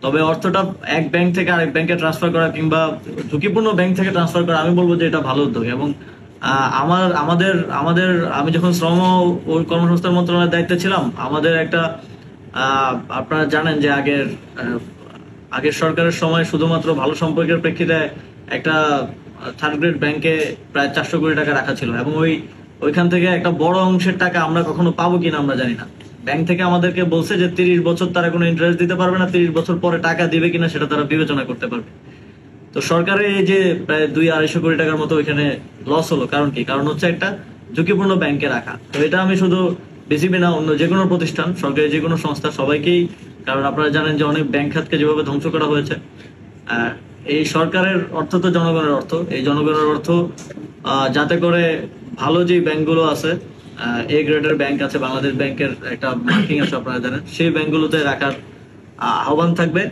তবে অর্থটা এক ব্যাংক থেকে আরেক ব্যাংকে ট্রান্সফার করা কিংবা ঝুঁকিপূর্ণ ব্যাংক থেকে ট্রান্সফার করা, আমি বলবো যে এটা ভালো উদ্যোগ। এবং আমাদের আমাদের আমি যখন শ্রম ও কর্মসংস্থান মন্ত্রণালয়ের দায়িত্বে ছিলাম, আমাদের একটা আপনারা জানেন যে আগের সরকারের সময় শুধুমাত্র ভালো সম্পর্কের প্রেক্ষিতে একটা থার্ড গ্রেড ব্যাংকে প্রায় 400 কোটি টাকা রাখা ছিল, এবং ওইখান থেকে একটা বড় অংশের টাকা আমরা কখনো পাবো কিনা আমরা জানি না। ব্যাংক থেকে আমাদেরকে বলছে যে 30 বছর তারা কোনো ইন্টারেস্ট দিতে পারবে না, 30 বছর পরে টাকা দিবে কিনা সেটা তারা বিবেচনা করতে পারবে। তো সরকারের এই যে প্রায় 200-250 কোটি টাকার মতো ওইখানে লস হলো, কারণ কি? কারণ হচ্ছে একটা ঝুঁকিপূর্ণ ব্যাংকে রাখা। তো এটা আমি শুধু বিসিবি না, অন্য যে কোনো প্রতিষ্ঠান, সরকারি যে কোনো সংস্থা, সবাইকেই, কারণ আপনারা জানেন যে অনেক ব্যাংক খাতকে যেভাবে ধ্বংস করা হয়েছে, এই সরকারের অর্থ তো জনগণের অর্থ, এই জনগণের অর্থ যাতে করে ভালো যে ব্যাংকগুলো আছে, এ গ্রেডের ব্যাংক আছে, বাংলাদেশ ব্যাংকের একটা মার্কিং আছে আপনারা জানেন, সেই ব্যাংকগুলোতে রাখার আহ্বান থাকবে।